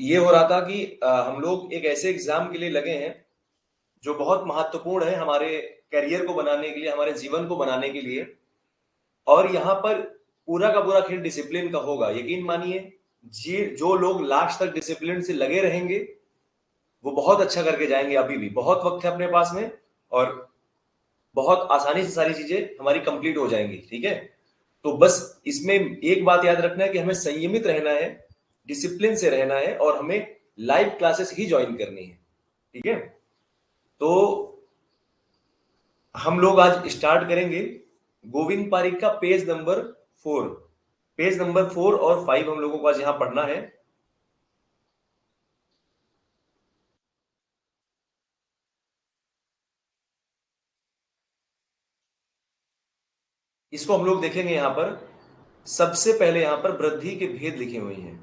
ये हो रहा था कि हम लोग एक ऐसे एग्जाम के लिए लगे हैं जो बहुत महत्वपूर्ण है हमारे करियर को बनाने के लिए, हमारे जीवन को बनाने के लिए। और यहाँ पर पूरा का पूरा खेल डिसिप्लिन का होगा, यकीन मानिए। जी, जो लोग लास्ट तक डिसिप्लिन से लगे रहेंगे वो बहुत अच्छा करके जाएंगे। अभी भी बहुत वक्त है अपने पास में और बहुत आसानी से सारी चीजें हमारी कंप्लीट हो जाएंगी। ठीक है, तो बस इसमें एक बात याद रखना है कि हमें संयमित रहना है, डिसिप्लिन से रहना है और हमें लाइव क्लासेस ही ज्वाइन करनी है। ठीक है, तो हम लोग आज स्टार्ट करेंगे गोविंद पारिक का पेज नंबर 4। पेज नंबर 4 और 5 हम लोगों को आज यहां पढ़ना है। इसको हम लोग देखेंगे। यहां पर सबसे पहले यहां पर वृद्धि के भेद लिखे हुए हैं।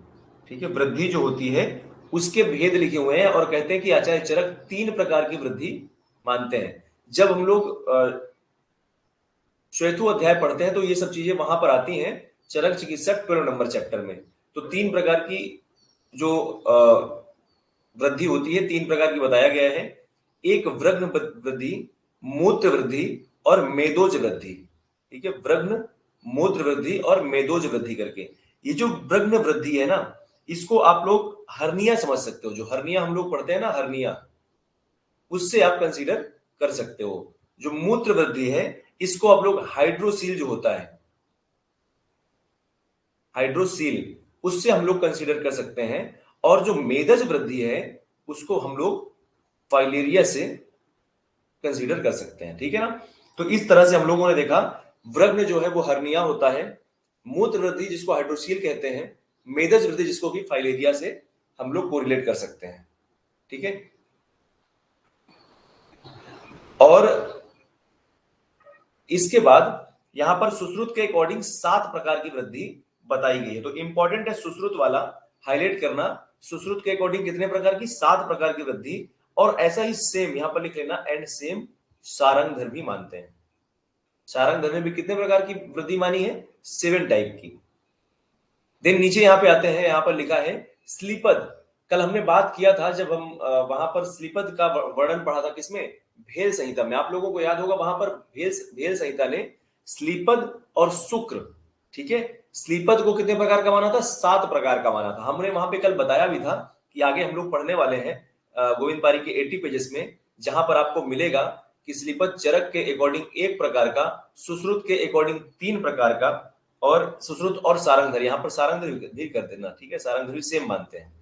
ठीक है, वृद्धि जो होती है उसके भेद लिखे हुए हैं और कहते हैं कि आचार्य चरक 3 प्रकार की वृद्धि मानते हैं। जब हम लोग श्वेतु अध्याय पढ़ते हैं तो ये सब चीजें वहां पर आती हैं, चरक चिकित्सक 12 नंबर चैप्टर में। तो 3 प्रकार की जो वृद्धि होती है, 3 प्रकार की बताया गया है। एक व्रग्न वृद्धि, मूत्र वृद्धि और मेदोज वृद्धि। ठीक है, व्रग्न, मूत्र वृद्धि और मेदोज वृद्धि करके। ये जो व्रग्न वृद्धि है ना, इसको आप लोग हर्निया समझ सकते हो। जो हर्निया हम लोग पढ़ते हैं ना, हर्निया, उससे आप कंसीडर कर सकते हो। जो मूत्र वृद्धि है इसको आप लोग हाइड्रोसील जो होता है, हाइड्रोसील, उससे हम लोग कंसीडर कर सकते हैं। और जो मेदज वृद्धि है उसको हम लोग फाइलेरिया से कंसीडर कर सकते हैं। ठीक है ना, तो इस तरह से हम लोगों ने देखा व्रग्न जो है वो हर्निया होता है, मूत्र वृद्धि जिसको हाइड्रोसील कहते हैं, मेदज वृद्धि जिसको कि फाइलेरिया से हम लोग कोरिलेट कर सकते हैं। ठीक है, और इसके बाद यहां पर सुश्रुत के अकॉर्डिंग 7 प्रकार की वृद्धि बताई गई है। तो इंपॉर्टेंट है सुश्रुत वाला हाईलाइट करना। सुश्रुत के अकॉर्डिंग कितने प्रकार की? 7 प्रकार की वृद्धि। और ऐसा ही सेम यहां पर लिख लेना, एंड सेम सारंगधर भी मानते हैं। सारंगधर में भी कितने प्रकार की वृद्धि मानी है? 7 टाइप की। देन नीचे यहां पे आते हैं, यहां पर लिखा है स्लीपद। कल हमने बात किया था जब हम वहां पर स्लीपद का वर्णन पढ़ा था, किसमें? भेल संहिता में। आप लोगों को याद होगा वहां पर भेल संहिता ने स्लीपद और शुक्र, ठीक है, स्लीपद को कितने प्रकार का माना था? 7 प्रकार का माना था। हमने वहां पे कल बताया भी था कि आगे हम लोग पढ़ने वाले हैं गोविंद पारी के 80 पेजेस में, जहां पर आपको मिलेगा कि स्लीपद चरक के अकॉर्डिंग 1 प्रकार का, सुश्रुत के अकॉर्डिंग 3 प्रकार का, और सुश्रुत और सारंगधर, यहां पर सारंगधर भी कर देना। ठीक है, सारंगधर भी सेम मानते हैं।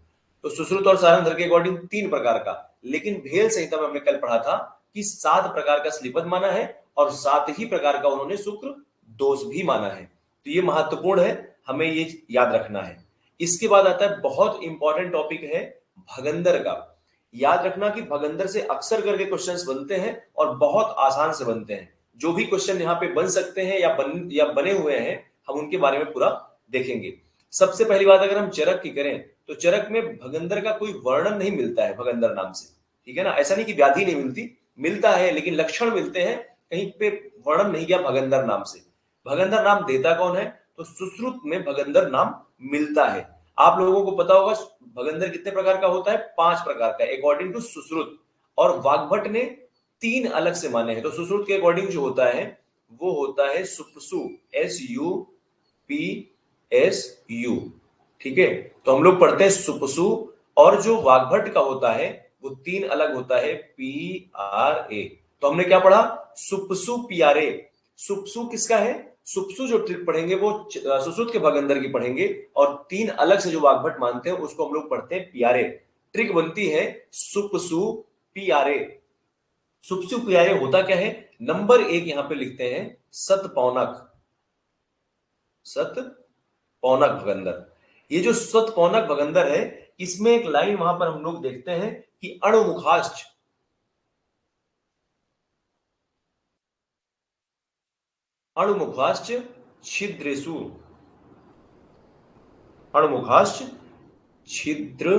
तो सुश्रुत और सारंगधर के अकॉर्डिंग 3 प्रकार का। लेकिन भेल संहिता में हमने कल पढ़ा था कि 7 प्रकार का स्लीपद माना है और 7 ही प्रकार का उन्होंने शुक्र दोष भी माना है। तो ये महत्वपूर्ण है, हमें ये याद रखना है। इसके बाद आता है बहुत इंपॉर्टेंट टॉपिक है भगंदर का। याद रखना कि भगंदर से अक्सर करके क्वेश्चंस बनते हैं और बहुत आसान से बनते हैं। जो भी क्वेश्चन यहाँ पे बन सकते हैं या बने हुए हैं, हम उनके बारे में पूरा देखेंगे। सबसे पहली बात अगर हम चरक की करें तो चरक में भगंदर का कोई वर्णन नहीं मिलता है भगंदर नाम से। ठीक है ना, ऐसा नहीं कि व्याधि नहीं मिलती, मिलता है, लेकिन लक्षण मिलते हैं, कहीं पे वर्णन नहीं किया भगंदर नाम से। भगंदर नाम देता कौन है? तो सुश्रुत में भगंदर नाम मिलता है। आप लोगों को पता होगा भगंदर कितने प्रकार का होता है? 5 प्रकार का अकॉर्डिंग टू सुश्रुत। और वाग्भट ने 3 अलग से माने हैं। तो सुश्रुत के अकॉर्डिंग जो होता है वो होता है सुपसु, SUPSU। ठीक है, तो हम लोग पढ़ते हैं सुपसु। और जो वाग्भट का होता है वो 3 अलग होता है, PRA। तो हमने क्या पढ़ा? सुपसु PRA। सुपसु किसका है? सुपसु जो ट्रिक पढ़ेंगे वो सुश्रुत के भगंदर की पढ़ेंगे, और 3 अलग से जो वाग्भट मानते हैं उसको हम लोग पढ़ते हैं PRA। ट्रिक बनती है सुपसु PRA। सुपसु PRA होता क्या है? नंबर 1 यहां पे लिखते हैं सतपौनक, सतपौनक भगंदर। ये जो सतपौनक भगंदर है, इसमें एक लाइन वहां पर हम लोग देखते हैं कि अणुमुखाश्च, अणुमुखाश्च छिद्रेषु, अणुमुखाश्च छिद्र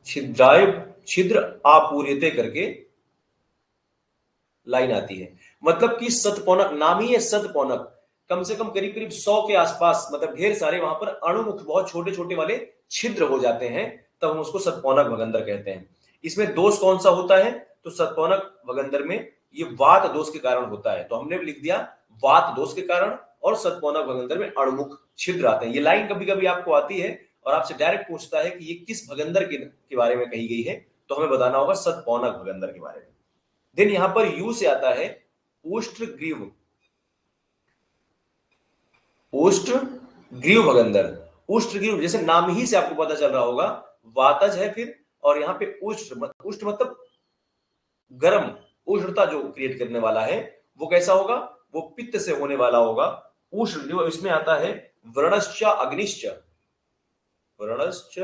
छिद्राय छिद्र आपूर्यते करके लाइन आती है। मतलब कि सतपौनक, नाम ही है सतपौनक, कम से कम करीब करीब 100 के आसपास, मतलब ढेर सारे वहां पर अणुमुख, बहुत छोटे छोटे वाले छिद्र हो जाते हैं तब हम उसको सतपौनक भगंदर कहते हैं। इसमें दोष कौन सा होता है? तो सतपौनक भगंदर में ये वात दोष के कारण होता है, तो हमने लिख दिया वात दोष के कारण, और सतपौनक भगंदर में अणुमुख छिद्र आते हैं। ये लाइन कभी कभी आपको आती है और आपसे डायरेक्ट पूछता है कि ये किस भगंदर के बारे में कही गई है, तो हमें बताना होगा सतपौनक भगंदर के बारे में। देन यहां पर यू से आता है उष्ट्रग्रीव, उष्ट्रग्रीव भगंदर। उष्ट्रग्रीव जैसे नाम ही से आपको पता चल रहा होगा वातज है फिर, और यहाँ पे उष्ट मतलब गर्म, उष्णता जो क्रिएट करने वाला है वो कैसा होगा? वो पित्त से होने वाला होगा। उष्ण इसमें आता है व्रणश्च अग्निश्च, व्रणश्च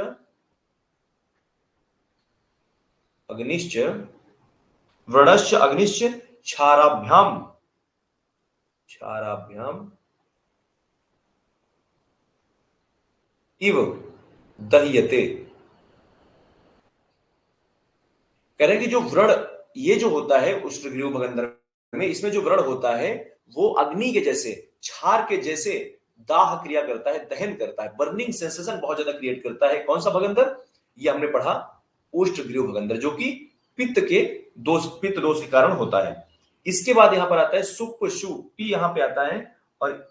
अग्निश्च, व्रणश्च अग्निश्च क्षाराभ्याम, क्षाराभ्याम इव दह्यते। कह रहे हैं कि जो व्रण ये जो होता है उष्णग्रीव भगंदर में, इसमें जो व्रण होता है वो अग्नि के जैसे, क्षार के जैसे दाह क्रिया करता है, दहन करता है, बर्निंग सेंसेशन बहुत ज्यादा क्रिएट करता है। कौन सा भगंदर? ये हमने पढ़ा उष्णग्रीव भगंदर, जो कि पित्त दोष के कारण होता है। इसके बाद यहां पर आता है सुप्पशु, पी यहां पे आता है, और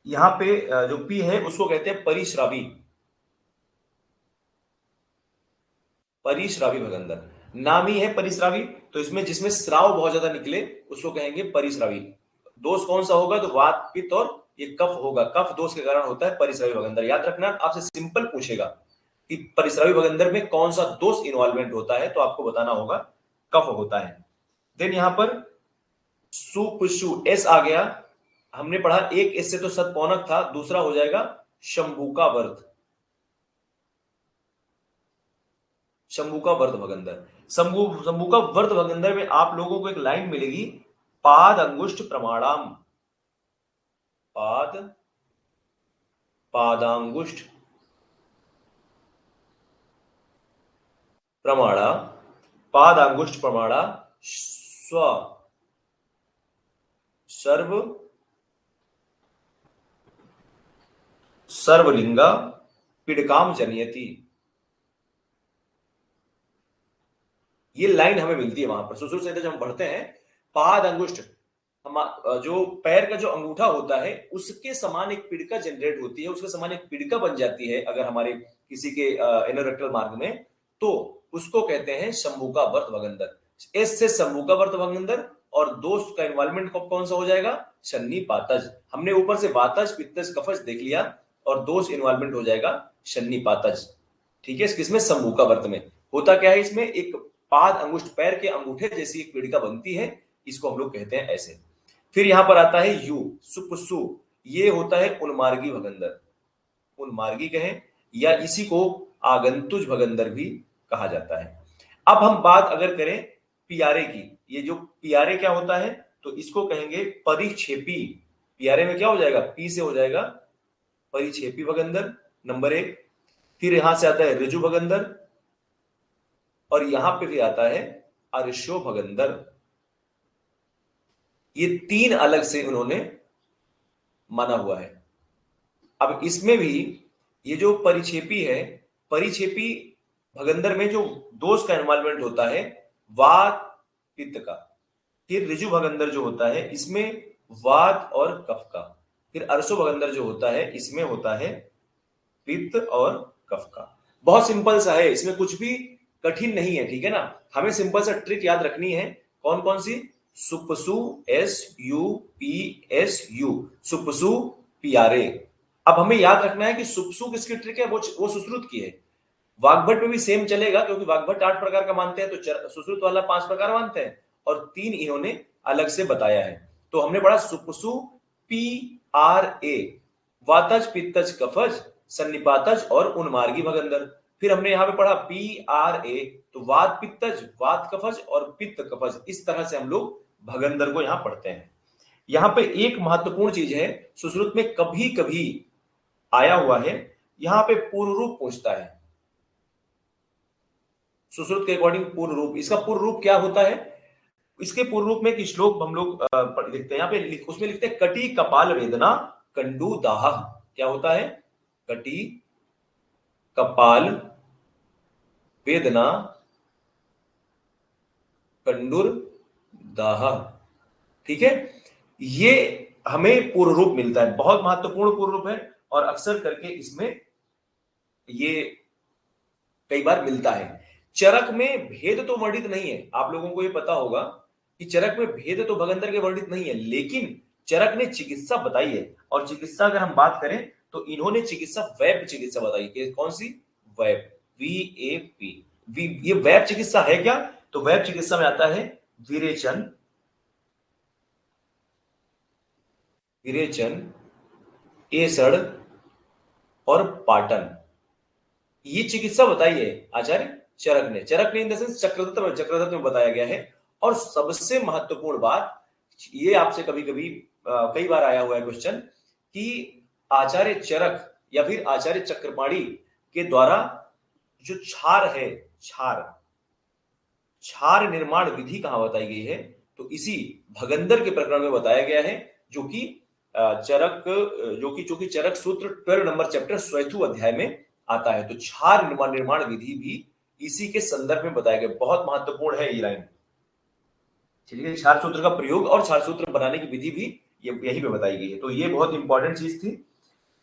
यहां पे जो पी है उसको कहते हैं परिश्रावी, परिश्रावी भगंदर। नाम ही है परिश्रावी, तो इसमें जिसमें स्राव बहुत ज्यादा निकले उसको कहेंगे परिश्रावी। दोष कौन सा होगा? तो वात पित्त और ये कफ होगा, कफ दोष के कारण होता है परिश्रावी भगंदर। याद रखना, आपसे सिंपल पूछेगा कि परिश्रावी भगंदर में कौन सा दोष इन्वॉल्वमेंट होता है, तो आपको बताना होगा कफ होता है। देन यहां पर सुपुषु एस आ गया, हमने पढ़ा एक एस से तो सतपौनक था, दूसरा हो जाएगा शंभू का वर्त, शंभू का वर्त भगंदर। शंभू का वर्त भगंदर में आप लोगों को एक लाइन मिलेगी, पाद अंगुष्ठ प्रमाणाम, पादांगुष्ठ प्रमाणा, पादांगुष्ठ प्रमाणा स्व सर्वलिंगा पिडकाम जनयति। ये लाइन हमें मिलती है वहां पर सुश्रुत से जब हम पढ़ते हैं, पाद अंगुष्ठ, जो पैर का जो अंगूठा होता है उसके समान एक पिड़का जनरेट होती है, उसके समान एक पिड़का बन जाती है अगर हमारे किसी के एनोरेक्टल मार्ग में, तो उसको कहते हैं शंभू का वर्त भगंदर। एस से शंभू का वर्त भगंदर, और दोस्त का इन्वॉल्वमेंट कौन सा हो जाएगा? शन्नी पातज। हमने ऊपर से वातज पित्तज कफज देख लिया, और दोस्त इन्वॉल्वमेंट हो जाएगा शन्नी पातज। ठीक है, किसमें? शंभू का वर्त में। होता क्या है इसमें? एक पाद अंगुष्ठ, पैर के अंगूठे जैसी एक पिड़का बनती है, इसको हम लोग कहते हैं ऐसे। फिर यहां पर आता है यू, सुपसु, ये होता है उन्मार्गी भगंदर, उन्मार्गी कहें या इसी को आगंतुज भगंदर भी कहा जाता है। अब हम बात अगर करें पियारे की, ये जो पियारे क्या होता है, तो इसको कहेंगे परिक्षेपी। पियारे में क्या हो जाएगा? पी से हो जाएगा परिक्षेपी भगंदर, नंबर एक। फिर यहां से आता है ऋजु भगंदर, और यहां पे भी आता है अर्शो भगंदर। ये तीन अलग से उन्होंने माना हुआ है। अब इसमें भी ये जो परिक्षेपी है, परिक्षेपी भगंदर में जो दोष का इन्वॉल्वमेंट होता है वात पित्त का। फिर ऋजु भगंदर जो होता है इसमें वात और कफ का। फिर अर्शो भगंदर जो होता है इसमें होता है पित्त और कफ का। बहुत सिंपल सा है, इसमें कुछ भी कठिन नहीं है, ठीक है ना। हमें सिंपल सा ट्रिक याद रखनी है। कौन कौन सी? सुपसु, S U P S U, सुपसु पियारे। अब हमें याद रखना है कि सुपसु किसकी ट्रिक है? वो सुश्रुत की है। वाग्भट में भी सेम चलेगा, क्योंकि वाग्भट 8 प्रकार का मानते हैं, तो सुश्रुत वाला 5 प्रकार मानते हैं, और 3 इन्होंने अलग से बताया है। तो हमने पढ़ा सुपसु पी आर ए, वातज पित्तज कफज सन्निपातज और उन्मार्गी भगंदर। फिर हमने यहां पे पढ़ा पी आर ए, तो वात पित्तज, वात कफज और पित्त कफज। इस तरह से हम लोग भगंदर को यहां पढ़ते हैं। यहां पे एक महत्वपूर्ण चीज है, सुश्रुत में कभी कभी आया हुआ है, यहां पे पूर्व रूप पूछता है। सुश्रुत के अकॉर्डिंग पूर्व रूप, इसका पूर्व रूप क्या होता है? इसके पूर्व रूप में एक श्लोक हम लोग लिखते हैं, यहाँ पे उसमें लिखते हैं कटी कपाल वेदना कंडू दाह। क्या होता है? कटी कपाल, वेदना, कंडूर, दाह। ठीक है, ये हमें पूर्व रूप मिलता है, बहुत महत्वपूर्ण पूर्व रूप है और अक्सर करके इसमें ये कई बार मिलता है। चरक में भेद तो वर्णित नहीं है, आप लोगों को ये पता होगा कि चरक में भेद तो भगंदर के वर्णित नहीं है, लेकिन चरक ने चिकित्सा बताई है। और चिकित्सा अगर हम बात करें तो इन्होंने चिकित्सा वैप चिकित्सा बताई कि कौन सी? वैप, VAP। ये वैप चिकित्सा है क्या? तो वैप चिकित्सा में आता है विरेचन, विरेचन, एसड़ और पाटन। ये चिकित्सा बताई है आचार्य चरक ने। चरक ने इन द सेंस चक्रदत्त में बताया गया है। और सबसे महत्वपूर्ण बात, ये आपसे कभी कभी कई बार आया हुआ है क्वेश्चन कि आचार्य चरक या फिर आचार्य चक्रपाणी के द्वारा जो क्षार है, क्षार निर्माण विधि कहां बताई गई है? तो इसी भगंदर के प्रकरण में बताया गया है, जो कि चरक सूत्र 12 नंबर चैप्टर स्वयथु अध्याय में आता है। तो क्षार निर्माण विधि भी इसी के संदर्भ में बताया गया। बहुत महत्वपूर्ण है ये लाइन। चलिए, क्षार सूत्र का प्रयोग और क्षार सूत्र बनाने की विधि भी यही पे बताई गई है। तो ये बहुत इंपॉर्टेंट चीज थी।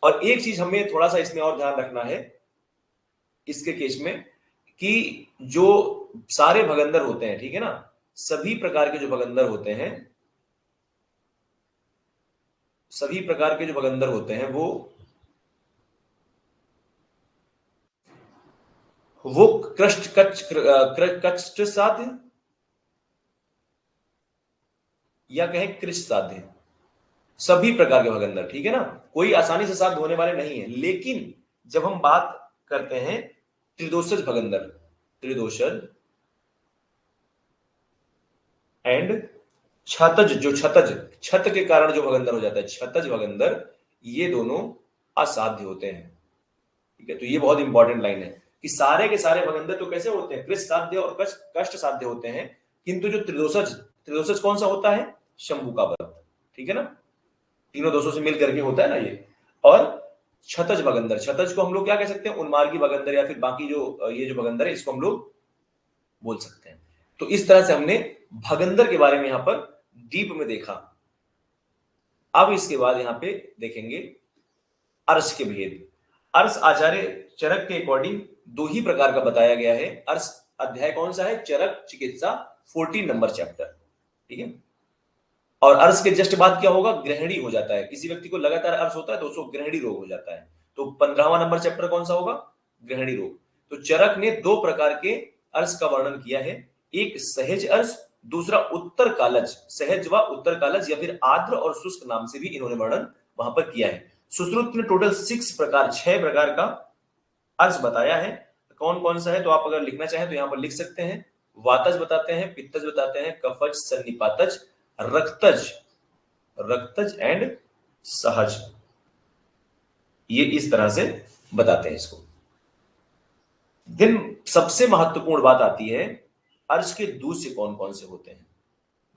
और एक चीज हमें थोड़ा सा इसमें और ध्यान रखना है इसके केस में, कि जो सारे भगंदर होते हैं, ठीक है ना, सभी प्रकार के जो भगंदर होते हैं, सभी प्रकार के जो भगंदर होते हैं वो कष्ट साध्य या कहें कृष्ण साध्य, सभी प्रकार के भगंदर, ठीक है ना, कोई आसानी से साध्य होने वाले नहीं है। लेकिन जब हम बात करते हैं त्रिदोषज भगंदर, त्रिदोषज एंड छतज, जो छत के कारण जो भगंदर हो जाता है, छतज भगंदर, ये दोनों असाध्य होते हैं। ठीक है, तो ये बहुत इंपॉर्टेंट लाइन है कि सारे के सारे भगंदर तो कैसे होते हैं? कृष्ण साध्य और कष्ट साध्य होते हैं। किंतु जो त्रिदोषज कौन सा होता है? शंभु का व्रत, ठीक है ना, तीनों दोषों से मिल करके होता है ना ये। और छतज भगंदर, छतज को हम लोग क्या कह सकते हैं? उन्मार्गी भगंदर, या फिर बाकी जो ये जो भगंदर है इसको हम लोग बोल सकते हैं। तो इस तरह से हमने भगंदर के बारे में यहां पर डीप में देखा। अब इसके बाद यहां पे देखेंगे अर्श के भेद। अर्श आचार्य चरक के अकॉर्डिंग दो ही प्रकार का बताया गया है। अर्श अध्याय कौन सा है? चरक चिकित्सा 14 नंबर चैप्टर, ठीक है। और अर्श के जस्ट बाद क्या होगा? ग्रहणी हो जाता है। किसी व्यक्ति को लगातार अर्श होता है तो उसको ग्रहणी रोग हो जाता है। तो 15वां नंबर चैप्टर कौन सा होगा? ग्रहणी रोग। तो चरक ने दो प्रकार के अर्श का वर्णन किया है, एक सहज अर्श, दूसरा उत्तर कालज। सहज व उत्तर कालज या फिर आर्द्र और शुष्क नाम से भी इन्होंने वर्णन वहां पर किया है। सुश्रुत ने टोटल 6 प्रकार का अर्श बताया है। कौन कौन सा है तो आप अगर लिखना चाहें तो यहां पर लिख सकते हैं। वातज बताते हैं, पित्तज बताते हैं, कफज, सन्निपातज, रक्तज, रक्तज एंड सहज, ये इस तरह से बताते हैं इसको। दिन सबसे महत्वपूर्ण बात आती है, अर्श के दूसरे कौन कौन से होते हैं?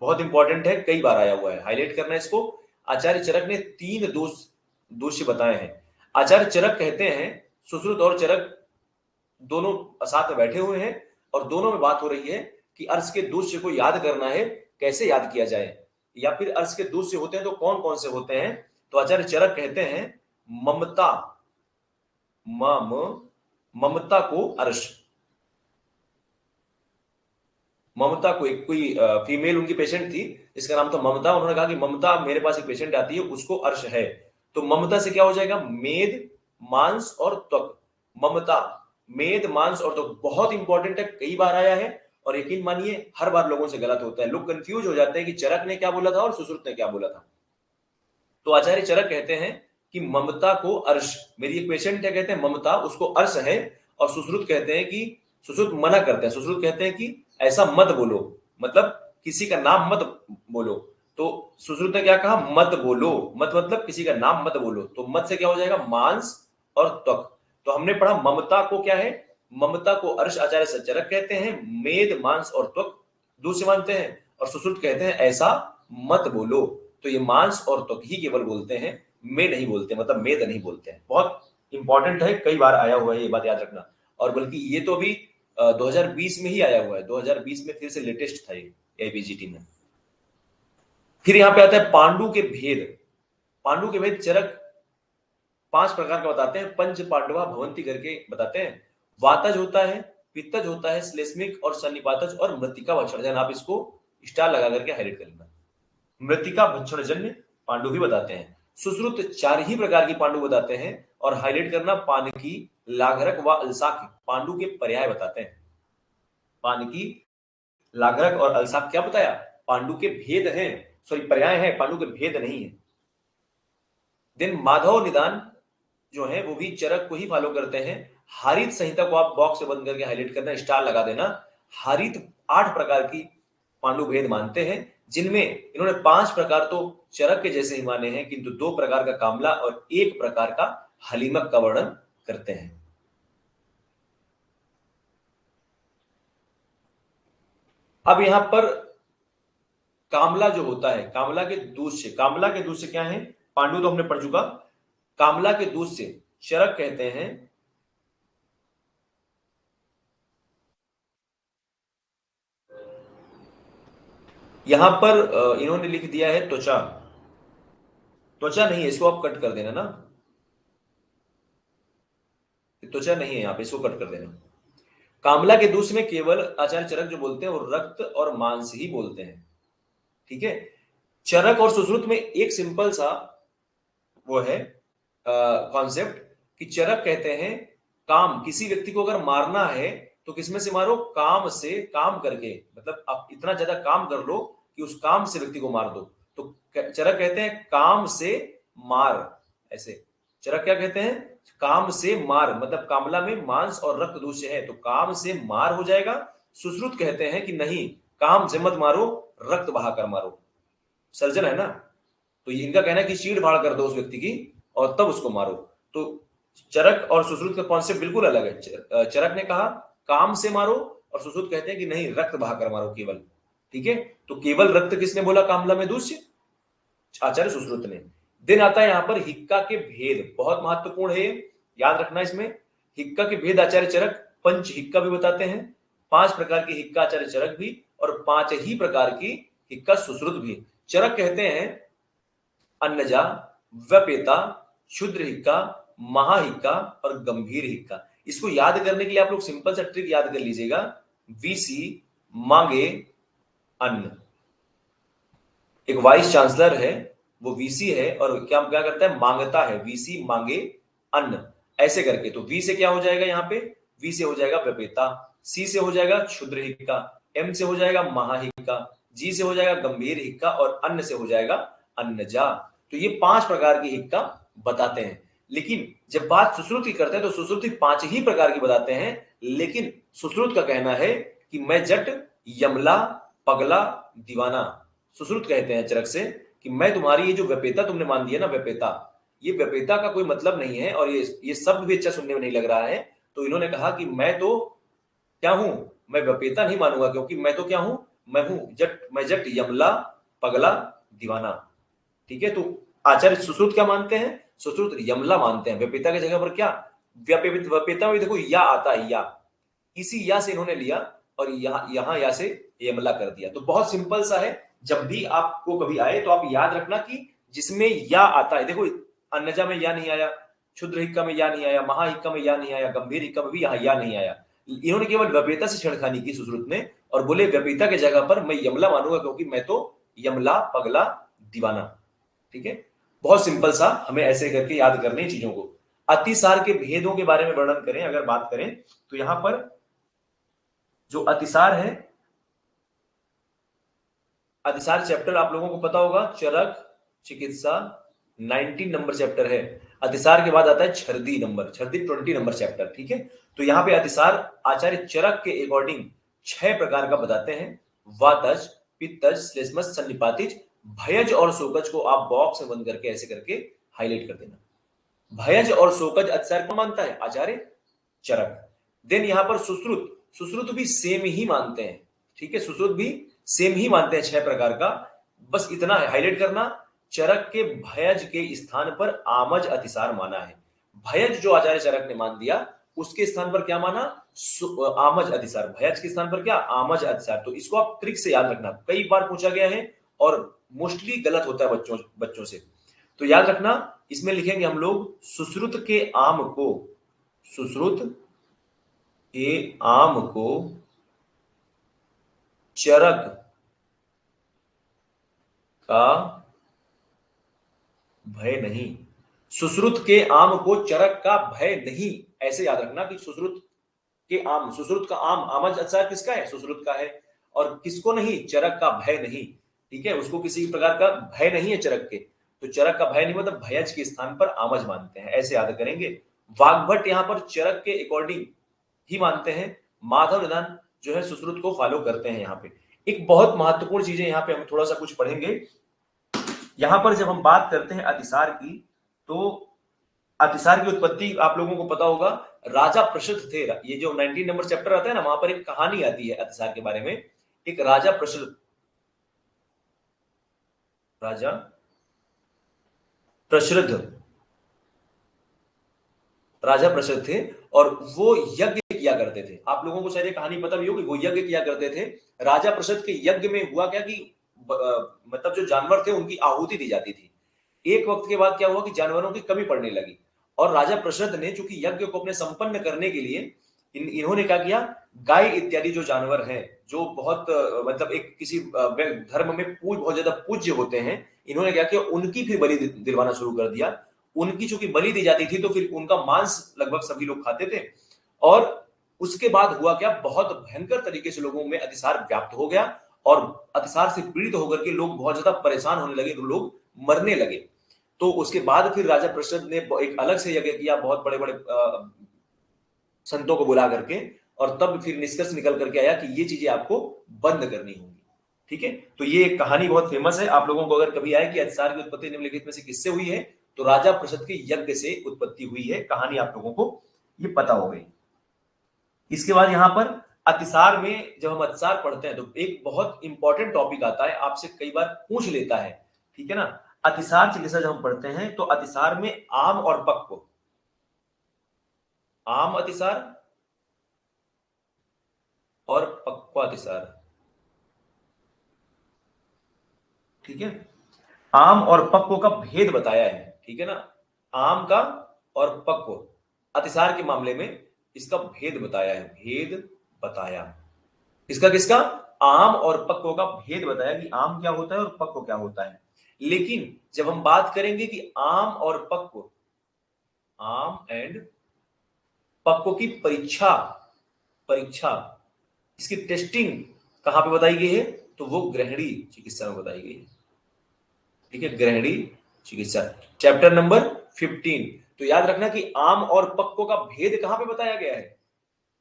बहुत इंपॉर्टेंट है, कई बार आया हुआ है, हाईलाइट करना है इसको। आचार्य चरक ने 3 दोष बताए हैं। आचार्य चरक कहते हैं, सुश्रुत और चरक दोनों साथ में बैठे हुए हैं और दोनों में बात हो रही है कि अर्श के दूसरे को याद करना है, कैसे याद किया जाए, या फिर अर्श के दूसरे होते हैं तो कौन कौन से होते हैं? तो आचार्य चरक कहते हैं ममता, ममता को अर्श, ममता को, एक कोई फीमेल उनकी पेशेंट थी जिसका नाम था ममता, उन्होंने कहा कि ममता मेरे पास एक पेशेंट आती है उसको अर्श है। तो ममता से क्या हो जाएगा? मेद, मांस और त्वक। ममता, मेद, मांस और त्वक बहुत इंपॉर्टेंट है, कई बार आया है और यकीन मानिए हर बार लोगों से गलत होता है। लोग कंफ्यूज हो जाते हैं कि चरक ने क्या बोला था और सुश्रुत ने क्या बोला था। तो आचार्य चरक कहते हैं कि ममता को अर्श, मेरी एक पेशेंट है कहते हैं ममता, उसको अर्श है। और सुश्रुत कहते हैं कि, सुश्रुत मना करते हैं, सुश्रुत कहते हैं कि ऐसा मत बोलो, मतलब किसी का नाम मत बोलो। तो सुश्रुत ने क्या कहा? मत बोलो, मत मतलब किसी का नाम मत बोलो। तो मत से क्या हो जाएगा? मांस और त्वक। तो हमने पढ़ा ममता को क्या है? ममता को अर्श आचार्य चरक कहते हैं, मेद, मांस और त्वक दूसरे मानते हैं, और सुश्रुत कहते हैं ऐसा मत बोलो। तो ये मांस और त्वक ही केवल बोलते हैं, में नहीं बोलते, मतलब मेद नहीं बोलते हैं। बहुत इंपॉर्टेंट है, कई बार आया हुआ है, ये बात याद रखना। और बल्कि ये तो अभी 2020 में ही आया हुआ है, 2020 में फिर से लेटेस्ट था ये एबीजीटी में। फिर यहां पे आता है पांडु के भेद। पांडु के भेद चरक 5 प्रकार का बताते हैं, पंच पांडवा भवंती करके बताते हैं। वातज होता है, पित्तज होता है, श्लेष्मिक और सन्निपातज और मृतिका भक्षणजन्य। आप इसको स्टार लगा करके हाईलाइट कर लेना। मृतिका भक्षणजन्य पांडु भी बताते हैं। सुश्रुत 4 ही प्रकार की पांडु बताते हैं और हाईलाइट करना पानकी, लाघरक व अलसाक पांडु के पर्याय बताते हैं। पानकी, लाघरक और अलसाक क्या बताया? पांडु के भेद हैं, सॉरी पर्याय है, पांडु के भेद नहीं है। देन माधव निदान जो है वो भी चरक को ही फॉलो करते हैं। हारित संहिता को आप बॉक्स से बंद करके हाईलाइट करना, स्टार लगा देना। हारित 8 प्रकार की पांडु भेद मानते हैं, जिनमें इन्होंने 5 प्रकार तो चरक के जैसे ही माने हैं, किंतु 2 प्रकार का कामला और 1 प्रकार का हलीमक का वर्णन करते हैं। अब यहां पर कामला जो होता है, कामला के दूसरे, कामला के दूसरे क्या है? पांडु तो हमने पढ़ चुका। कामला के दूसरे चरक कहते हैं यहां पर इन्होंने लिख दिया है त्वचा। त्वचा नहीं है, इसको आप कट कर देना ना, त्वचा नहीं है यहां पे, इसको कट कर देना। कामला के दूसरे में केवल आचार्य चरक जो बोलते हैं वो रक्त और मांस ही बोलते हैं, ठीक है। चरक और सुश्रुत में एक सिंपल सा वो है कॉन्सेप्ट कि चरक कहते हैं काम, किसी व्यक्ति को अगर मारना है तो किसमें से मारो? काम से, काम करके, मतलब आप इतना ज्यादा काम कर लो कि उस काम से व्यक्ति को मार दो। तो चरक कहते हैं काम से मार, ऐसे। चरक क्या कहते हैं? काम से मार, मतलब कामला में मांस और रक्त दूषित है तो काम से मार हो जाएगा। सुश्रुत कहते हैं कि नहीं, काम से मत मारो, रक्त बहाकर मारो। सर्जन है ना, तो इनका कहना है कि चीड़ फाड़ कर दो उस व्यक्ति की और तब उसको मारो। तो चरक और सुश्रुत का कॉन्सेप्ट बिल्कुल अलग है। चरक ने कहा काम से मारो और सुश्रुत कहते हैं कि नहीं, रक्त बहाकर मारो केवल, ठीक है। तो केवल रक्त किसने बोला कामला में? दूष्य, आचार्य सुश्रुत ने। दिन आता है यहां पर हिक्का के भेद, बहुत महत्वपूर्ण है, याद रखना इसमें। हिक्का के भेद आचार्य चरक पंच हिक्का भी बताते हैं। 5 प्रकार की हिक्का आचार्य चरक भी, और 5 ही प्रकार की हिक्का सुश्रुत भी। चरक कहते हैं अन्नजा, व्यपेता, क्षुद्र हिक्का, महाहिक्का और गंभीर हिक्का। इसको याद करने के लिए आप लोग सिंपल सा ट्रिक याद कर लीजिएगा। वीसी मांगे अन्न, एक वाइस चांसलर है, वो वीसी है और क्या क्या करता है? मांगता है। वीसी मांगे अन्न, ऐसे करके। तो वी से क्या हो जाएगा यहाँ पे? वी से हो जाएगा व्यपेता, सी से हो जाएगा क्षुद्र हिक्का, एम से हो जाएगा महाहिक्का, जी से हो जाएगा गंभीर हिक्का और अन्न से हो जाएगा अन्नजा। तो ये 5 प्रकार की हिक्का बताते हैं। लेकिन जब बात सुश्रुत की करते हैं तो सुश्रुत 5 ही प्रकार की बताते हैं, लेकिन सुश्रुत का कहना है कि मैं जट, यमला, पगला, दीवाना। सुश्रुत कहते हैं चरक से कि मैं तुम्हारी ये जो व्यपेता तुमने मान दिया ना, व्यपेता, ये व्यपेता का कोई मतलब नहीं है और ये शब्द भी अच्छा सुनने में नहीं लग रहा है। तो इन्होंने कहा कि मैं तो क्या हूं? मैं व्यपेता नहीं मानूंगा, क्योंकि मैं तो क्या हूं? मैं हूं जट, मैं जट, यमला, पगला, दीवाना, ठीक है। तो आचार्य सुश्रुत क्या मानते हैं? सुश्रुत यमला मानते हैं। व्यपेता की जगह पर क्या? व्यपेता में देखो या आता है, या, इसी या से इन्होंने लिया और यहां या से यमला कर दिया। तो बहुत सिंपल सा है, जब भी आपको कभी आए तो आप याद रखना कि जिसमें या आता है, देखो अन्नजा में या नहीं आया, क्षुद्र हिक्का में या नहीं आया, महाहिक्का में या नहीं आया, गंभीर हिक्का में भी यहाँ या नहीं आया। इन्होंने केवल व्यपेता से छेड़खानी की सुश्रुत ने और बोले व्यपेता के जगह पर मैं यमला मानूंगा, क्योंकि मैं तो यमला, पगला, दीवाना, ठीक है। बहुत सिंपल सा, हमें ऐसे करके याद करने चीजों को। अतिसार के भेदों के बारे में वर्णन करें, अगर बात करें तो यहां पर जो अतिसार है, अतिसार चैप्टर आप लोगों को पता होगा, चरक चिकित्सा 19 नंबर चैप्टर है। अतिसार के बाद आता है छर्दी नंबर, छर्दी 20 नंबर चैप्टर, ठीक है। तो यहां पे अतिसार आचार्य चरक के अकॉर्डिंग 6 प्रकार का बताते हैं। वातज, पित्तज, श्लेष्मज, सन्निपातिज, भयज और शोकज को आप बॉक्स में बंद करके ऐसे करके हाईलाइट कर देना। भयज और शोकज अतिसार कौन मानता है? आचार्य चरक। देन यहां पर सुश्रुत, सुश्रुत भी सेम ही मानते हैं, ठीक है। सुश्रुत भी सेम ही मानते हैं 6 प्रकार का। बस इतना है हाईलाइट करना, चरक के भयज के स्थान पर आमज अतिसार माना है। भयज जो आचार्य चरक ने मान दिया, उसके स्थान पर क्या माना? आमज अतिसार। भयज के स्थान पर क्या? आमज अतिसार। तो इसको आप ट्रिक से याद रखना, कई बार पूछा गया है और मोस्टली गलत होता है बच्चों से। तो याद रखना, इसमें लिखेंगे हम लोग सुश्रुत के आम को, सुश्रुत के आम को चरक का भय नहीं। सुश्रुत के आम को चरक का भय नहीं, ऐसे याद रखना कि सुश्रुत के आम, सुश्रुत का आम, आमज अचार किसका है? सुश्रुत का है। और किसको नहीं? चरक का भय नहीं। ठीक है, उसको किसी प्रकार का भय नहीं है चरक के, तो चरक का भय नहीं मतलब भयज के स्थान पर आमज मानते हैं, ऐसे याद करेंगे। वाग्भट यहां पर चरक के अकॉर्डिंग ही मानते हैं, माधव निदान जो है सुश्रुत को फॉलो करते हैं। यहाँ पे एक बहुत महत्वपूर्ण चीज है, यहाँ पे हम थोड़ा सा कुछ पढ़ेंगे। यहां पर जब हम बात करते हैं अतिसार की, तो अतिसार की उत्पत्ति आप लोगों को पता होगा, राजा प्रसिद्ध थे। ये जो 19 नंबर चैप्टर आता है ना, वहां पर एक कहानी आती है अतिसार के बारे में। एक राजा प्रसिद्ध, राजा प्रसिद्ध, राजा प्रसिद्ध थे और वो यज्ञ किया करते थे। आप लोगों को शायद ये कहानी पता भी होगी, वो यज्ञ किया करते थे। राजा प्रसिद्ध के यज्ञ में हुआ क्या कि मतलब जो जानवर थे उनकी आहुति दी जाती थी। एक वक्त के बाद क्या हुआ कि जानवरों की कमी पड़ने लगी, और राजा प्रसिद्ध ने चूंकि यज्ञ को अपने संपन्न करने के लिए इन्होंने क्या किया, गाय इत्यादि जो जानवर हैं, जो बहुत मतलब एक किसी धर्म में बहुत ज्यादा पूज्य होते हैं, इन्होंने क्या किया, उनकी फिर बलि दिलवाना शुरू कर दिया। उनकी चूंकि बलि दी जाती थी तो फिर उनका मांस लगभग सभी लोग खाते थे। और उसके बाद हुआ क्या, बहुत भयंकर तरीके से लोगों में अतिसार व्याप्त हो गया, और अतिसार से पीड़ित होकर के लोग बहुत ज्यादा परेशान होने लगे, लोग मरने लगे। तो उसके बाद फिर राजा प्रसिद्ध ने एक अलग से यज्ञ किया, बहुत बड़े बड़े संतों को बुला करके, और तब फिर निष्कर्ष निकल करके आया कि ये चीजें आपको बंद करनी होंगी। ठीक है, तो ये एक कहानी बहुत फेमस है। आप लोगों को अगर कभी आए कि अतिसार की उत्पत्ति निम्नलिखित में से किससे हुई है, तो राजा प्रसिद्ध के यज्ञ से उत्पत्ति हुई है। कहानी आप लोगों को ये पता हो गई। इसके बाद यहां पर अतिसार में जब हम अतिसार पढ़ते हैं तो एक बहुत इंपॉर्टेंट टॉपिक आता है, आपसे कई बार पूछ लेता है। ठीक है ना, अतिसार चिकित्सा जब हम पढ़ते हैं तो अतिसार में आम और पक्व, आम अतिसार और पक्व अतिसार, ठीक है, आम और पक्व का भेद बताया है। ठीक है ना, आम का और पक्व अतिसार के मामले में इसका भेद बताया है, भेद बताया इसका, किसका? आम और पक्व का भेद बताया कि आम क्या होता है और पक्व क्या होता है। लेकिन जब हम बात करेंगे कि आम और पक्व, आम एंड पक्व की परीक्षा, परीक्षा इसकी टेस्टिंग कहां पे बताई गई है, तो वो ग्रहणी चिकित्सा में बताई गई है। ठीक है, ग्रहणी चिकित्सा, चैप्टर नंबर 15। तो याद रखना कि आम और पक्व का भेद कहां पे बताया गया है।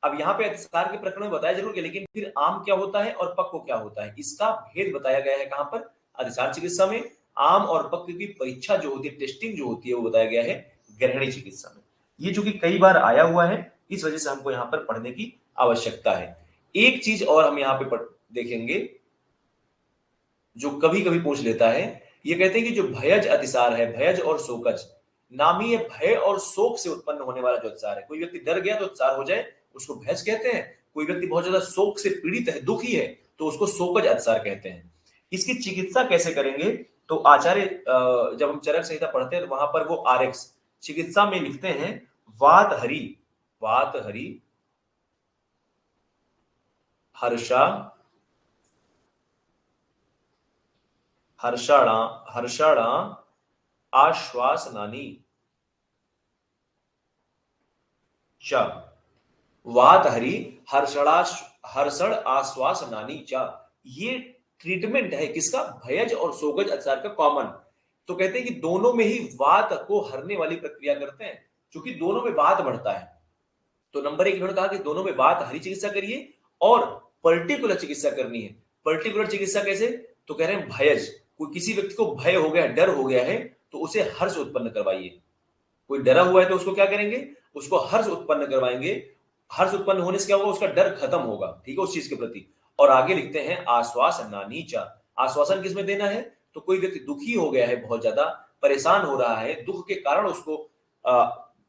अब यहाँ पे अतिसार के प्रकरण में बताया जरूर है, लेकिन फिर आम क्या होता है और पक्व क्या होता है, इसका भेद बताया गया है कहां पर? अतिसार चिकित्सा में। आम और पक्व की परीक्षा जो होती है, टेस्टिंग जो होती है, वो बताया गया है ग्रहणी चिकित्सा में। ये चूंकि कई बार आया हुआ है, इस वजह से हमको यहाँ पर पढ़ने की आवश्यकता है। एक चीज और हम यहाँ पे देखेंगे जो कभी कभी पूछ लेता है, ये कहते हैं कि जो भयज अतिसार है, भयज और शोकज, नामी है भय और शोक से उत्पन्न होने वाला जो अतिसार है। कोई व्यक्ति डर गया तो अतिसार हो जाए, उसको भयज कहते हैं। कोई व्यक्ति बहुत ज्यादा शोक से पीड़ित है, दुखी है, तो उसको शोकज अतिसार कहते हैं। इसकी चिकित्सा कैसे करेंगे, तो आचार्य जब हम चरक संहिता पढ़ते हैं तो वहां पर वो आरएक्स चिकित्सा में लिखते हैं, वात हरि, वात हरि हर्षा, हर्षाणा, हर्षाणा आश्वासनानि च, वात हरि हर्षण आश्वासनानि च। ये ट्रीटमेंट है किसका? भयज और सोगज अतिसार का कॉमन। तो कहते हैं कि दोनों में ही वात को हरने वाली प्रक्रिया करते हैं, क्योंकि दोनों में वात बढ़ता है। तो नंबर एक इन्होंने कहा कि दोनों में वात हरी चिकित्सा करिए और पर्टिकुलर चिकित्सा करनी है। पर्टिकुलर चिकित्सा कैसे, तो कह रहे हैं भयज, कोई किसी व्यक्ति को भय हो गया, डर हो गया है, तो उसे हर्ष उत्पन्न करवाइए। कोई डरा हुआ है तो उसको क्या करेंगे, उसको हर्ष उत्पन्न करवाएंगे। हर्ष उत्पन्न होने से क्या होगा, उसका डर खत्म होगा, ठीक है, उस चीज के प्रति। और आगे लिखते हैं आश्वासन नानीचा, आश्वासन किसमें देना है, तो कोई व्यक्ति दुखी हो गया है, बहुत ज्यादा परेशान हो रहा है, दुख के कारण उसको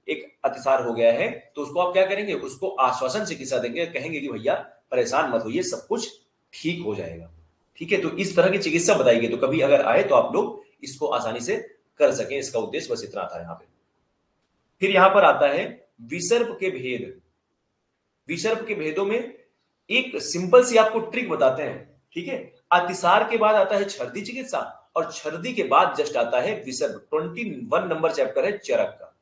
एक अतिसार हो गया है, तो उसको आप क्या करेंगे, उसको आश्वासन चिकित्सा देंगे, कहेंगे कि भैया परेशान मत होइए, सब कुछ ठीक हो जाएगा। ठीक है, तो इस तरह की चिकित्सा बताई गई, तो कभी अगर आए तो आप लोग इसको आसानी से कर सकें, इसका उद्देश्य बस इतना था यहाँ पे। फिर यहां पर आता है विसर्प के भेद। विसर्प के भेदों में एक सिंपल सी आपको ट्रिक बताते हैं। ठीक है, अतिसार के बाद आता है छर्दी चिकित्सा, और छर्दी के बाद जस्ट आता है विसर्प। 21 नंबर चैप्टर है चरक का,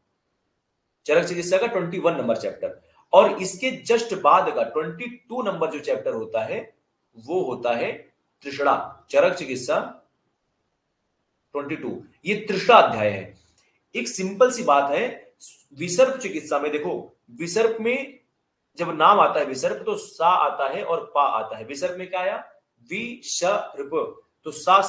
चरक चिकित्सा का 21 नंबर चैप्टर। और इसके जस्ट बाद का 22 नंबर जो चैप्टर होता है वो होता है तृष्णा। चरक चिकित्सा 22, ये तृष्णा अध्याय है। एक सिंपल सी बात है, विसर्प चिकित्सा में देखो, विसर्प में जब नाम आता है विसर्प तो सा आता है और पा आता है। विसर्प में क्या आया, विसर्प, तो सा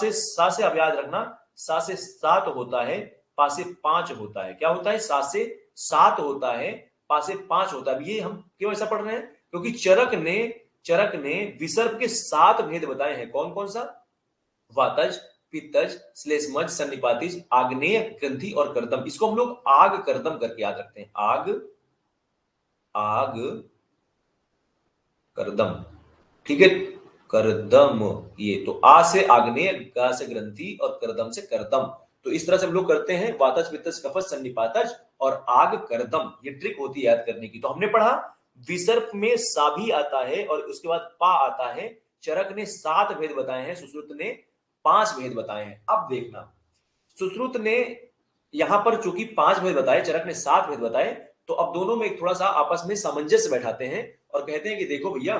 से आप याद रखना, सा से 7 होता है, पा से 5 होता है। क्या होता है, सा से 7 होता है, पा से 5 होता है। ये हम क्यों ऐसा पढ़ रहे हैं, क्योंकि चरक ने विसर्प के 7 भेद बताए हैं। कौन कौन सा, वातज, पित्तज, श्लेष्मज, सन्निपातिज, आग्नेय ग्रंथि और कर्दम। इसको हम लोग आग कर्दम करके याद रखते हैं, आग करदम। ठीक है, करदम, ये तो आ से आग्नेय, गा से ग्रंथि और करदम से करदम। तो इस तरह से हम लोग करते हैं, वातज, पित्तज, कफज, सन्निपातज और आग करदम। ये ट्रिक होती है याद करने की। तो हमने पढ़ा विसर्प में सा भी आता है और उसके बाद पा आता है। चरक ने 7 भेद बताए हैं, सुश्रुत ने 5 भेद बताए हैं। अब देखना, सुश्रुत ने यहां पर चूंकि 5 भेद बताए, चरक ने 7 भेद बताए, तो अब दोनों में थोड़ा सा आपस में सामंजस्य बैठाते हैं और कहते हैं कि देखो भैया,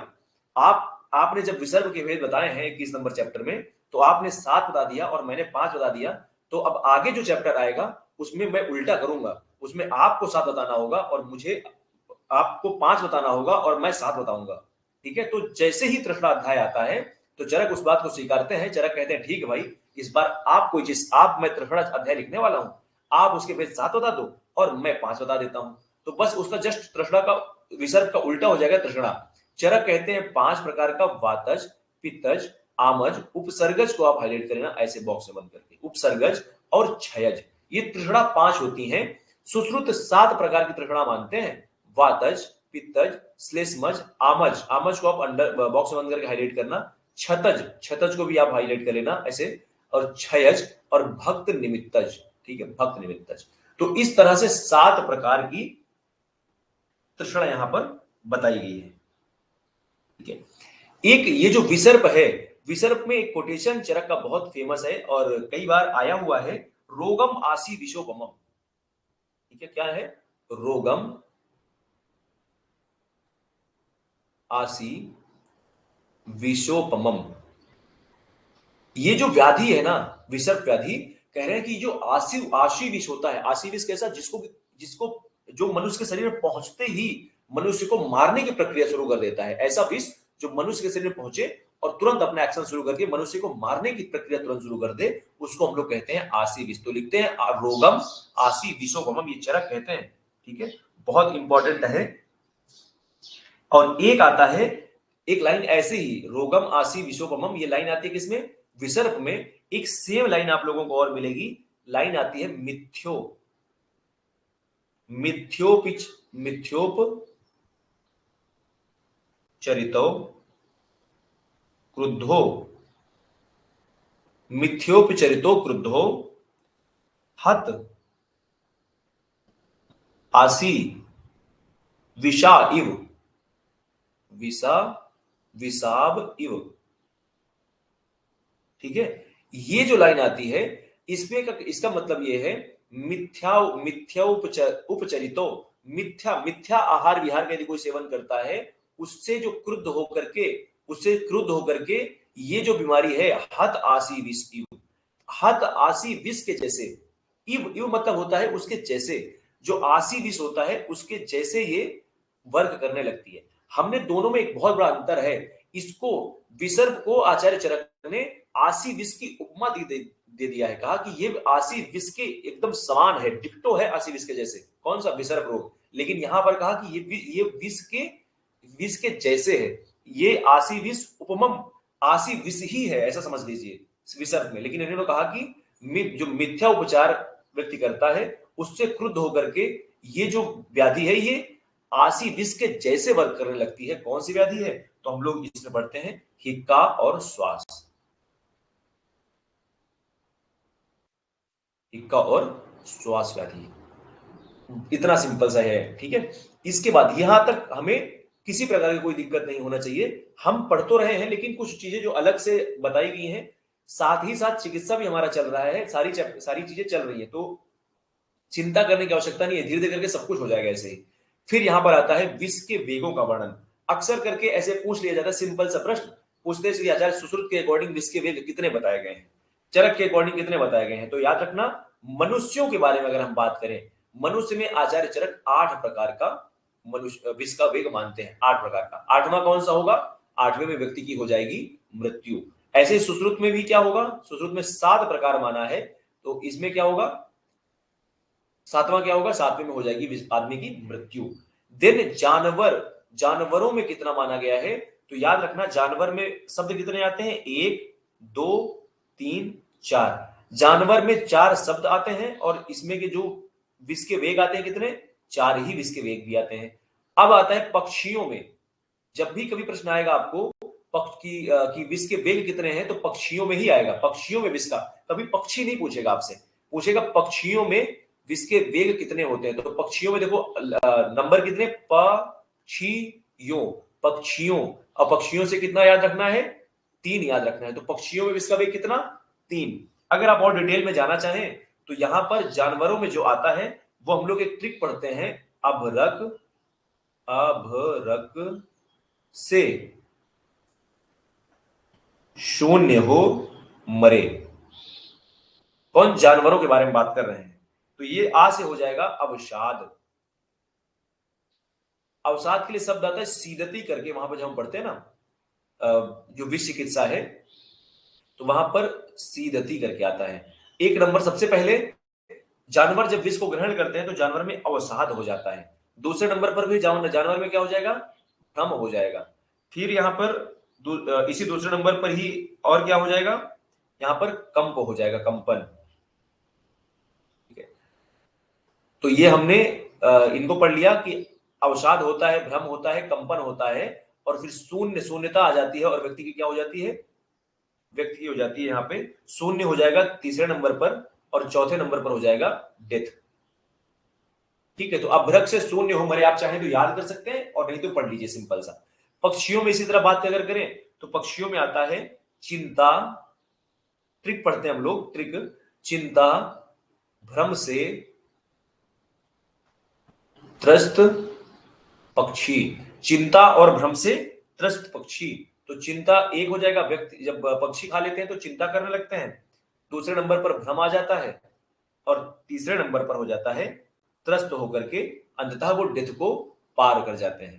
आपने जब विसर्ग के भेद बताए हैं 21 नंबर चैप्टर में, तो आपने 7 बता दिया और मैंने 5 बता दिया, तो अब आगे जो चैप्टर आएगा उसमें मैं उल्टा करूंगा, उसमें आपको 7 बताना होगा और मुझे आपको 5 बताना होगा और मैं 7 बताऊंगा। ठीक है, तो जैसे ही तृष्णा अध्याय आता है तो चरक उस बात को स्वीकारते हैं। चरक कहते हैं ठीक है भाई, इस बार आप कोई चीज, मैं तृष्णा अध्याय लिखने वाला हूं, आप उसके भेद 7 बता दो और मैं 5 बता देता हूं। तो बस उसका जस्ट तृष्णा का विसर्ग का उल्टा हो जाएगा तृष्णा। चरक कहते हैं 5 प्रकार का वातज, पित्तज, आमज, उपसर्गज को आप हाईलाइट करेना ऐसे बॉक्स में बंद करके, उपसर्गज और क्षयज, ये तृष्णा 5 होती हैं। सुश्रुत 7 प्रकार की तृष्णा मानते हैं, वातज, पित्तज, श्लेष्मज, आमज, आमज को आप अंडर बॉक्स में बंद करके हाईलाइट करना, छतज, छतज को भी आप हाईलाइट कर लेना ऐसे, और क्षयज और भक्त निमित्तज। ठीक है, भक्त निमित्तज। तो इस तरह से 7 प्रकार की तृष्णा यहां पर बताई गई है। ठीक है, एक ये जो विसर्प है, विसर्प में एक कोटेशन चरक का बहुत फेमस है और कई बार आया हुआ है, रोगम आसी विशोपमम। ठीक है, क्या है, रोगम आसी विशोपमम। ये जो व्याधि है ना, विसर्प व्याधि, कह रहे हैं कि जो आशी विष होता है, आशी विष कैसा, जिसको जिसको जो मनुष्य के शरीर में पहुंचते ही मनुष्य को मारने की प्रक्रिया शुरू कर देता है, ऐसा विष जो मनुष्य के शरीर में पहुंचे और तुरंत अपना एक्शन शुरू करके मनुष्य को मारने की प्रक्रिया तुरंत शुरू कर दे, उसको हम लोग कहते हैं आशी विष। तो लिखते हैं रोगम आशी विशोपमम, ये चरक कहते हैं। ठीक है, बहुत इंपॉर्टेंट है। और एक आता है, एक लाइन ऐसे ही, रोगम आसी विशोपमम, ये लाइन आती है किसमें, विसर्प में। एक सेम लाइन आप लोगों को और मिलेगी, लाइन आती है मिथ्यो, मिथ्योप चरितो क्रुद्धो, मिथ्योपचरितो क्रुद्धो हत आसी विषा इव, विषाब इव। ठीक है, ये जो लाइन आती है, इसमें इसका मतलब ये है, मिथ्या उपचरितो, मिथ्या आहार विहार का यदि कोई सेवन करता है, उससे क्रुद्ध होकर के ये जो बीमारी है, हत आसी विष इव, हत आसी विष के जैसे, इव मतलब होता है उसके जैसे, जो आसी विष होता है उसके जैसे ये वर्क करने लगती है। हमने दोनों में एक बहुत बड़ा अंतर है। इसको, विसर्प को आचार्य चरक ने आसी विष की उपमा दे दिया है, कहा कि ये आसी विष के एकदम समान है, डिक्टो है आसी विष के जैसे। कौन सा, विसर्प रोग। लेकिन यहां पर कहा कि ये विष के जैसे है, ये आसी विष उपमम, आसी विष ही है, ऐसा समझ लीजिए विसर्प में। लेकिन इन्होंने कहा कि जो मिथ्या उपचार व्यक्ति करता है, उससे क्रुद्ध होकर के ये जो व्याधि है ये आसी विष के जैसे वर्क करने लगती है। कौन सी व्याधि है? तो हम लोग इसमें पढ़ते हैं हिक्का और श्वास, हिक्का और श्वास व्याधि। इतना सिंपल सा है, ठीक है। इसके बाद यहां तक हमें किसी प्रकार की कोई दिक्कत नहीं होना चाहिए। हम पढ़ तो रहे हैं लेकिन कुछ चीजें जो अलग से बताई गई हैं, साथ ही साथ चिकित्सा भी हमारा चल रहा है, सारी चीजें चल रही है, तो चिंता करने की आवश्यकता नहीं है, धीरे धीरे करके सब कुछ हो जाएगा ऐसे ही। फिर यहां पर आता है विष के वेगों का वर्णन। अक्सर करके ऐसे पूछ लिया जाता है, सिंपल सा प्रश्न पूछते हैं आचार्य सुश्रुत के अकॉर्डिंग विष के वेग कितने बताए गए हैं, चरक के अकॉर्डिंग कितने बताए गए हैं? तो याद रखना, मनुष्यों के बारे में अगर हम बात करें, मनुष्य में आचार्य चरक 8 प्रकार का मनुष्य विष का वेग मानते हैं, 8 प्रकार का। 8वां कौन सा होगा? 8वें में व्यक्ति की हो जाएगी मृत्यु। ऐसे ही सुश्रुत में भी क्या होगा? सुश्रुत में 7 प्रकार माना है, तो इसमें क्या होगा? 7वां क्या होगा? 7वें में हो जाएगी आदमी की मृत्यु। देन जानवरों में कितना माना गया है? तो याद रखना, जानवर में शब्द कितने आते हैं? 1 2 3 4। जानवर में 4 शब्द आते हैं और इसमें के जो विष के वेग आते हैं कितने? 4 ही विष के वेग भी आते हैं। अब आता है पक्षियों में। जब भी कभी प्रश्न आएगा आपको पक्ष की विष के वेग कितने हैं, तो पक्षियों में ही आएगा, पक्षियों में विष का। कभी पक्षी नहीं पूछेगा आपसे, पूछेगा पक्षियों में विष के वेग कितने होते हैं। तो पक्षियों में देखो नंबर कितने? पक्षियों, पक्षियों। और पक्षियों से कितना याद रखना है? 3 याद रखना है। तो पक्षियों में विष का वेग कितना? 3। अगर आप और डिटेल में जाना चाहें तो यहां पर जानवरों में जो आता है वो हम लोग एक ट्रिक पढ़ते हैं, अभरक से शून्य हो मरे। कौन? जानवरों के बारे में बात कर रहे हैं, तो ये आ से हो जाएगा अवसाद। अवसाद के लिए शब्द आता है सीदती करके, वहां पर जब हम पढ़ते हैं ना जो विष चिकित्सा है, तो वहां पर सीदती करके आता है। एक नंबर सबसे पहले, जानवर जब विष को ग्रहण करते हैं तो जानवर में अवसाद हो जाता है। दूसरे नंबर पर भी जानवर में क्या हो जाएगा? भ्रम हो जाएगा। फिर यहां पर इसी दूसरे नंबर पर ही और क्या हो जाएगा? यहां पर कंप हो जाएगा, कंपन। ठीक है, तो ये हमने इनको पढ़ लिया कि अवसाद होता है, भ्रम होता है, कंपन होता है, और फिर शून्यता आ जाती है और व्यक्ति की क्या हो जाती है? व्यक्ति की हो जाती है यहाँ पे शून्य हो जाएगा तीसरे नंबर पर, और चौथे नंबर पर हो जाएगा डेथ। ठीक है, तो अभ्रक से शून्य हो मरे, आप चाहें तो याद कर सकते हैं और नहीं तो पढ़ लीजिए, सिंपल सा। पक्षियों में इसी तरह बात अगर करें तो पक्षियों में आता है चिंता, ट्रिक पढ़ते हैं हम लोग, ट्रिक, चिंता भ्रम से त्रस्त पक्षी, चिंता और भ्रम से त्रस्त पक्षी। तो चिंता एक हो जाएगा, व्यक्ति जब पक्षी खा लेते हैं तो चिंता करने लगते हैं, दूसरे नंबर पर भ्रम आ जाता है, और तीसरे नंबर पर हो जाता है त्रस्त होकर के अंततः वो डेथ को पार कर जाते हैं।